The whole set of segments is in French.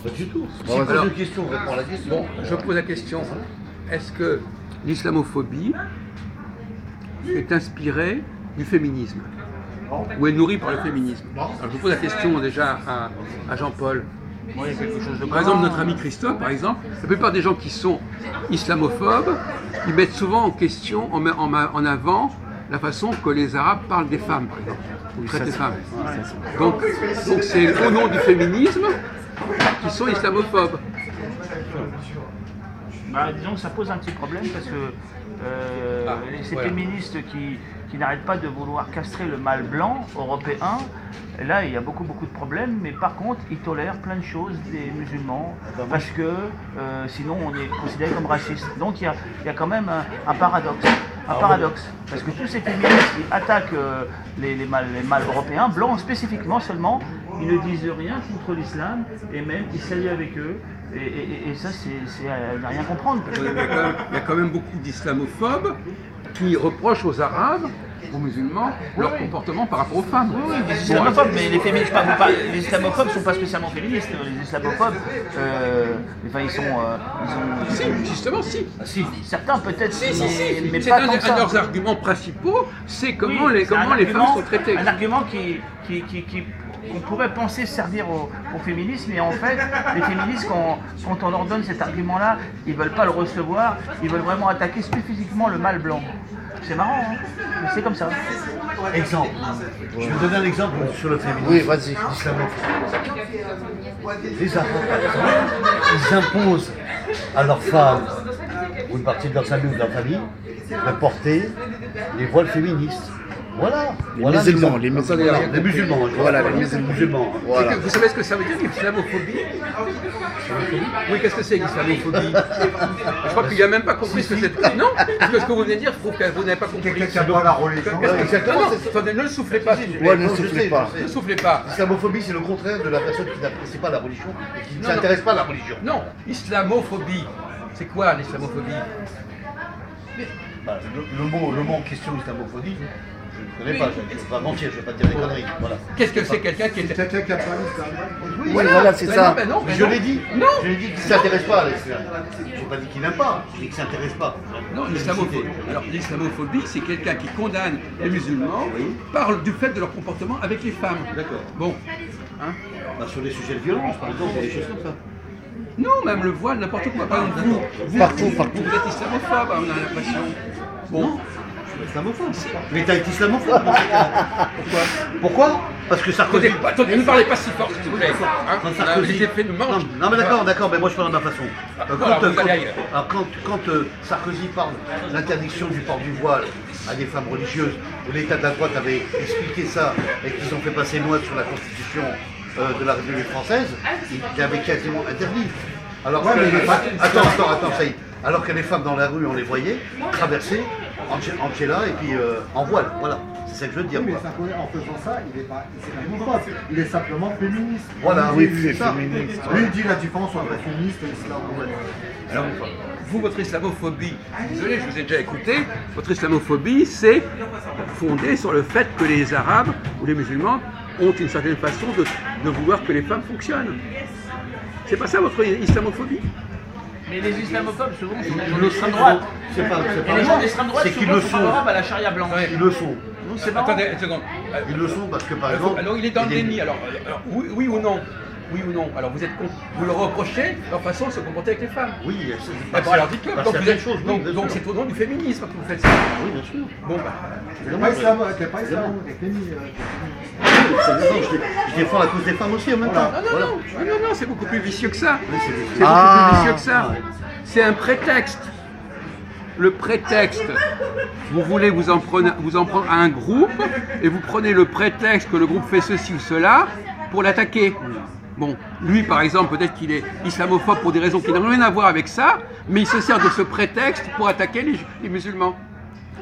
Pas du tout. Bon, Si pose alors, une question, réponds à la question. bon, je pose la question. Est-ce que l'islamophobie est inspirée du féminisme? Ou est nourrie par le féminisme? Alors, je pose la question déjà à Jean-Paul. Moi, il y a quelque chose de Par exemple, notre ami Christophe, par exemple, la plupart des gens qui sont islamophobes, ils mettent souvent en question, en avant, la façon que les Arabes parlent des femmes, par exemple, ou traitent les femmes. Donc c'est au nom du féminisme qu'ils sont islamophobes. Disons que ça pose un petit problème parce que ces voilà. féministes qui n'arrêtent pas de vouloir castrer le mâle blanc européen, là il y a beaucoup de problèmes, mais par contre ils tolèrent plein de choses des musulmans parce que sinon on est considéré comme raciste. Donc il y a quand même un paradoxe. Parce que tous ces féministes qui attaquent les mâles européens, blancs spécifiquement seulement, ils ne disent rien contre l'islam et même ils s'allient avec eux. Et ça, c'est à ne rien comprendre. Il y a quand même beaucoup d'islamophobes qui reprochent aux Arabes, aux musulmans, leur comportement par rapport aux femmes. Oui, des islamophobes, mais les féministes, les islamophobes ne sont pas spécialement féministes. Les islamophobes, ils sont. Si, justement, si. Si, certains peut-être, mais C'est pas un tant que ça. de leurs arguments principaux, c'est comment Oui, les c'est un femmes argument- sont traitées. Un argument qu'on pourrait penser servir au féminisme, mais en fait, les féministes, quand on leur donne cet argument-là, ils ne veulent pas le recevoir, ils veulent vraiment attaquer spécifiquement le mâle blanc. C'est marrant, hein, mais c'est comme ça. Exemple. Je vais donner un exemple sur le féminisme. Oui, vas-y. Les Arabes, par exemple, ils imposent à leurs femmes, ou une partie de leurs amis ou de leur famille, de porter les voiles féministes. Voilà. Les Voilà musulmans, l'exemple. les musulmans. Voilà, les musulmans. Voilà, les musulmans. Voilà. Vous savez ce que ça veut dire l'islamophobie? Oui, qu'est-ce que c'est l'islamophobie? Je crois qu'il n'a même pas compris ce que c'est. Non, parce que ce que vous venez de dire, je trouve que vous n'avez pas compris. Quelqu'un qui a pas la religion. Exactement. Non, attendez, ne le soufflez pas, s'il vous plaît. Ouais, ne Non, je soufflez sais, pas. je sais. Ne soufflez pas. L'islamophobie, c'est le contraire de la personne qui n'apprécie pas la religion et qui ne s'intéresse pas à la religion. Non, islamophobie. C'est quoi l'islamophobie? Bah, le mot en question, islamophobie, je ne connais pas, je ne vais pas mentir, je ne vais pas dire des conneries. Voilà. Qu'est-ce que c'est quelqu'un qui est... Quelqu'un qui a pas l'islam. Oui, Oui, voilà, c'est Ben ça. non, ben non, ben je non. l'ai dit. Non. Je l'ai dit qu'il ne s'intéresse pas à l'islam. Je n'ai pas dit qu'il n'aime pas, je dis qu'il ne s'intéresse pas. Non, l'islamophobie. Alors, l'islamophobie, c'est quelqu'un qui condamne les musulmans, parle du fait de leur comportement avec les femmes. D'accord. Bon. Hein? Bah, sur les sujets de violence, par exemple, il y a des choses comme ça. Non, même le voile, n'importe quoi. Par exemple, vous Partout. vous êtes islamophobe, on a l'impression. Bon. Je suis islamophobe. L'État est islamophobe dans ce cas. Pourquoi Parce que Sarkozy. Attendez, ne parlez pas si fort, s'il vous plaît. Hein? Quand On a Sarkozy. les effets de manche. Non, mais d'accord, mais moi je parle de ma façon. Voilà, vous allez ailleurs. Quand Sarkozy parle de l'interdiction du port du voile à des femmes religieuses, où l'État de la droite avait expliqué ça et qu'ils ont fait passer une loi sur la Constitution de la République française, il avait quasiment interdit. Alors Ouais, que mais attends, ça y est. Alors que les femmes dans la rue, on les voyait traverser en tchéla et puis en voile. Voilà, c'est ça que je veux dire. Oui, mais quoi. Sarkozy, en faisant ça, il est pas islamophobe, il est simplement féministe. Voilà, Lui, oui, il dit ça. féministe, Lui, il dit la différence entre féministe et islam. Alors, vous, votre islamophobie, désolé, je vous ai déjà écouté, votre islamophobie, c'est fondé sur le fait que les Arabes ou les musulmans ont une certaine façon de vouloir que les femmes fonctionnent. C'est pas ça votre islamophobie? Mais les islamophobes, souvent, sont des gens Ils le d'extrême sont. droite. C'est pas Et les gens d'extrême droite, c'est qu'ils souvent, le sont sont. favorables à la charia blanche. Ouais. Ils le sont. Nous, c'est marrant. Attendez une seconde. Ils le sont parce que par exemple. Alors il est dans le déni. Alors, oui ou non? Oui ou non? Alors vous le reprochez leur façon de se comporter avec les femmes. Oui, Ah bon, alors dites-le. Donc, certaines choses, oui, bien donc sûr. c'est au nom du féminisme que vous faites ça. Oui, bien sûr. Bon bah. T'es pas islam, t'es pas islam, t'es féministe. Je défends la cause des femmes aussi en même temps. Voilà. Non, c'est beaucoup plus vicieux que ça. Oui, c'est C'est beaucoup Ah. plus vicieux que ça. C'est un prétexte. Le prétexte, vous voulez vous en prendre à un groupe et vous prenez le prétexte que le groupe fait ceci ou cela pour l'attaquer. Bon, lui par exemple, peut-être qu'il est islamophobe pour des raisons qui n'ont rien à voir avec ça, mais il se sert de ce prétexte pour attaquer les musulmans.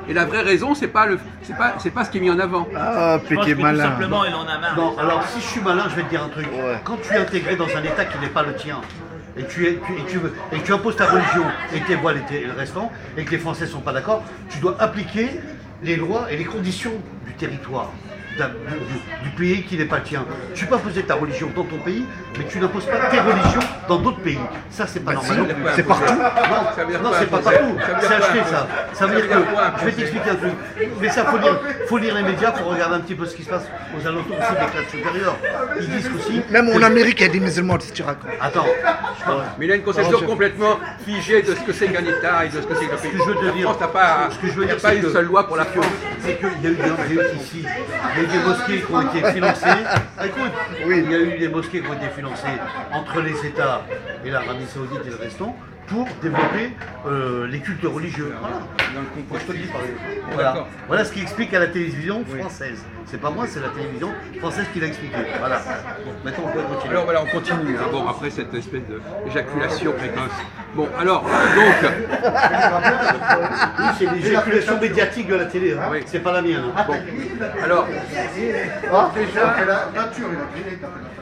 Et la vraie raison, c'est pas ce qui est mis en avant. Ah, Je pense pété que tout malin. simplement, il en a marre. Non, alors si je suis malin, je vais te dire un truc. Ouais. Quand tu es intégré dans un État qui n'est pas le tien, et tu imposes ta religion et tes voiles et le restant, et que les Français ne sont pas d'accord, tu dois appliquer les lois et les conditions du territoire. du pays qui n'est pas le tien. Tu peux imposer ta religion dans ton pays, mais tu n'imposes pas tes religions dans d'autres pays. Ça, c'est pas normal. C'est partout. Non, c'est pas partout. C'est acheté, ça. Ça veut dire que, je vais t'expliquer un truc. Mais ça, faut lire les médias, faut regarder un petit peu ce qui se passe aux alentours aussi des classes supérieures. Ils disent aussi... Même en Amérique, il y a des musulmans, qu'est-ce que tu racontes? Attends. Mais il a une conception complètement figée de ce que c'est qu'un État et de ce que c'est qu'un pays. Ce que je veux te La dire, France n'a pas, pas une seule loi pour la France. c'est qu'il y a eu ici, il y a eu des mosquées qui ont été financées. Écoute, il y a eu des mosquées qui ont été financées entre les États et l'Arabie Saoudite et le restant pour développer les cultes religieux. Voilà. Moi, je te le dis par exemple. Voilà. Voilà ce qui explique à la télévision française. C'est pas moi, c'est la télévision française qui l'a expliqué. Voilà. Bon, maintenant on peut continuer. Alors voilà, on continue. Hein. Bon, après cette espèce d'éjaculation précoce. Bon, alors, donc, Oui, c'est l'éjaculation médiatique de la télé. Hein. Oui. C'est pas la mienne. Hein. bon, alors,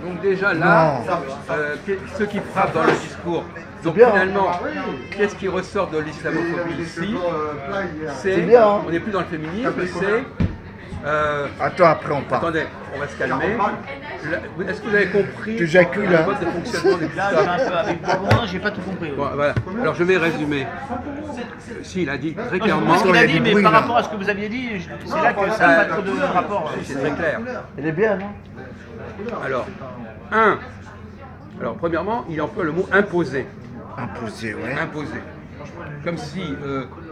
donc déjà là, ce qui frappe dans le discours, donc finalement, qu'est-ce qui ressort de l'islamophobie ici? C'est, on n'est plus dans le féminisme, c'est... Attends, après on parle. Attendez, on va se calmer. Est-ce que vous avez compris Tu éjacules, le hein. mode de fonctionnement des Là, j'ai un peu avec Bourdon, j'ai pas tout compris. Bon, voilà. Alors je vais résumer. Si, il a dit très Non, je clairement. comprends ce qu'il il y a a dit, du mais bruit, par là. rapport à ce que vous aviez dit, c'est là que ça n'a pas trop de rapport. C'est très clair. Elle est bien, non? Alors, alors premièrement, il emploie le mot imposer. Imposé, ouais. Imposer. Comme si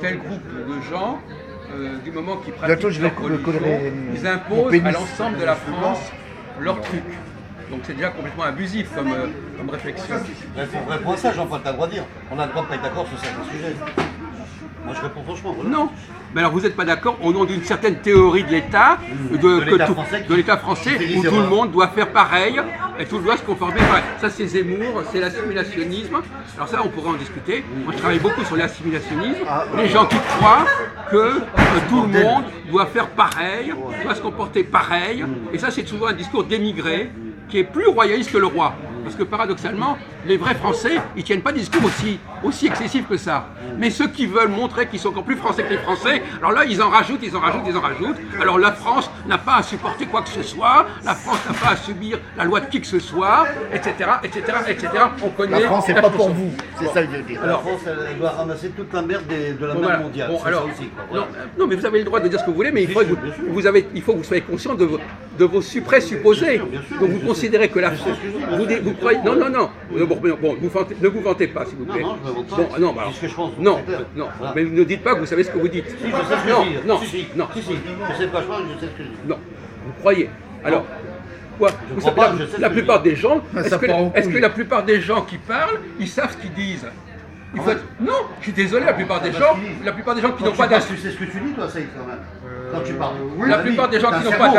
tel groupe de gens, du moment qu'ils Bientôt, pratiquent je vais leur religion, colorer ils mon imposent pénis. à l'ensemble de la France leur truc. Donc c'est déjà complètement abusif comme réflexion. Il faut répondre à ça, Jean-Paul, t'as le droit de dire. On a le droit de pas être d'accord sur certains sujets. Moi, je réponds franchement. Voilà. Non. Mais alors vous n'êtes pas d'accord au nom d'une certaine théorie de l'État, de l'État français, où tout le monde doit faire pareil et tout le monde doit se conformer pareil. Ça c'est Zemmour, c'est l'assimilationnisme. Alors ça on pourrait en discuter. Moi je travaille beaucoup sur l'assimilationnisme. Les gens qui croient que tout le monde doit faire pareil, doit se comporter pareil. Et ça c'est souvent un discours d'émigré qui est plus royaliste que le roi. Parce que paradoxalement, les vrais Français, ils tiennent pas des discours aussi excessifs que ça. Mais ceux qui veulent montrer qu'ils sont encore plus Français que les Français, alors là, ils en rajoutent. Alors la France n'a pas à supporter quoi que ce soit, la France n'a pas à subir la loi de qui que ce soit, etc., etc. On connaît. La France, c'est pas pour vous. C'est ça que je veux dire. La France, elle doit ramasser toute la merde de la Bon, mer voilà. mondiale. Bon, C'est alors, ça aussi. Quoi. Voilà. non, mais vous avez le droit de dire ce que vous voulez, mais il faut que vous soyez conscient de vos présupposés. Bien sûr, Donc vous je considérez que la je sais France, ce que je dis, vous croyez, non, ne vous vantez pas, s'il vous plaît. Non, je me vante pas. Bon, non, bah, Je dis ce que je pense, non, c'est clair. non, Voilà. mais ne dites pas que vous savez ce que vous dites. Si, je sais ce que Non, je dis. non, Si, non. Si, je sais pas, je pense, je sais ce que je dis. Non, vous croyez. Alors, quoi vous crois savez, pas, je sais ce la que plupart je dis. des gens, Ça est-ce part en que couille. la plupart des gens qui parlent, ils savent ce qu'ils disent? Il faut être- Non, je suis désolé, la plupart des gens qui n'ont pas Tu sais ce que tu dis, toi, Saïd, quand même. Quand tu parles. La plupart des gens qui n'ont pas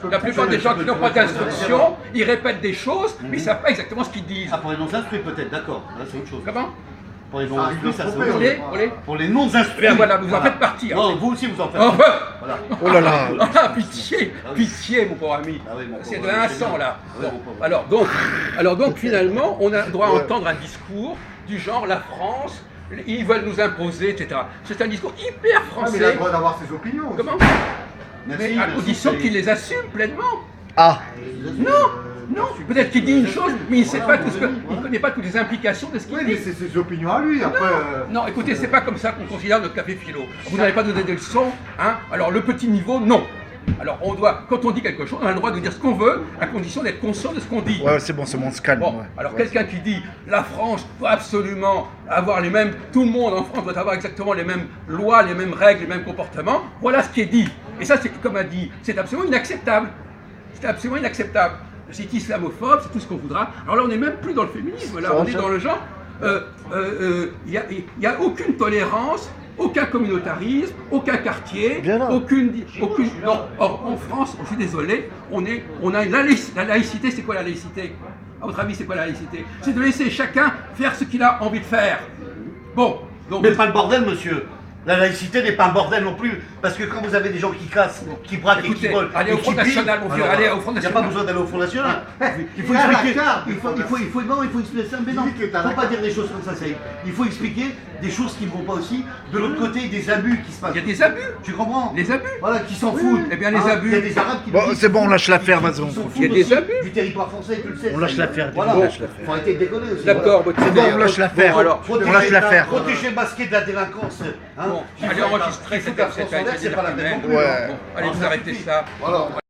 la plupart des gens qui n'ont pas d'instruction, ils répètent des choses, mais ils ne savent pas exactement ce qu'ils disent. Ah, pour les non-instruits, peut-être, d'accord. Là, c'est autre chose. Comment? Pour les non-instruits, ça, c'est autre Pour chose. les Pour les non-instruits. Bien, voilà, vous en faites partie. Non, vous aussi, vous en faites Enfin, Voilà. Oh là là. ah, pitié, mon pauvre ami. Ah oui, mon pauvre C'est de ami, 1 à c'est 100 bien. là. Ah oui, Bon. mon pauvre. Alors donc, finalement, on a droit à entendre un discours du genre la France, ils veulent nous imposer, etc. C'est un discours hyper Mais il a français. le droit d'avoir ses opinions. aussi. Comment? Merci, Mais à merci, condition Saïd. qu'il les assume pleinement. Ah, Non, peut-être qu'il dit une chose, mais il ne connaît pas toutes les implications de ce qu'il Oui, dit. mais c'est ses opinions à lui. Après, Non, écoutez, c'est pas comme ça qu'on considère notre café philo. Vous n'allez pas donner des leçons, hein. Alors le petit niveau, non. Alors on doit, quand on dit quelque chose, on a le droit de dire ce qu'on veut, à condition d'être conscient de ce qu'on dit. ouais, c'est bon, on se calme. Bon, ouais. alors Ouais. quelqu'un qui dit la France doit absolument avoir les mêmes, tout le monde en France doit avoir exactement les mêmes lois, les mêmes règles, les mêmes comportements, voilà ce qui est dit. Et ça, c'est comme a dit, c'est absolument inacceptable. C'est absolument inacceptable. C'est islamophobe, c'est tout ce qu'on voudra. Alors là, on n'est même plus dans le féminisme, là, on est dans le genre, il n'y a aucune tolérance, aucun communautarisme, aucun quartier, Bien là. aucune. Non, or en France, je suis désolé, on a la laïcité, c'est quoi la laïcité? À votre avis, c'est quoi la laïcité? C'est de laisser chacun faire ce qu'il a envie de faire. Bon, donc. Mais pas le bordel, monsieur. La laïcité n'est pas un bordel non plus, parce que quand vous avez des gens qui cassent, qui braquent et qui Écoutez, volent, allez au et qui Front pillent, National, mon vieux, alors, allez au Front il n'y a National. pas besoin d'aller au Front National. Il faut Il y a la expliquer. carte. Il faut expliquer ça, mais non. Il ne faut pas dire des choses comme ça, Saïd. Il faut expliquer des choses qui ne vont pas aussi. De l'autre côté, des abus qui se passent. Il y a des abus. Tu comprends? Les abus. Voilà, qui s'en foutent. Eh bien, les Hein, abus. Il y a des Arabes qui. Bon, nous disent c'est bon, on qu'ils- lâche l'affaire, vas-y, on qu'ils s'en profite. foutent Il y a des aussi abus. du territoire français, tu le sais. On lâche ça. l'affaire, Voilà. on lâche l'affaire. Faut arrêter de déconner aussi. D'accord, voilà. bon, Bon, on lâche l'affaire. alors, on lâche l'affaire. Protéger le basket de la délinquance. Hein. Bon, Il allez faut- enregistrer il faut cette qu'à France Inter, c'est pas la peine non plus. Ouais. hein. Bon, allez, vous arrêtez ça. Voilà.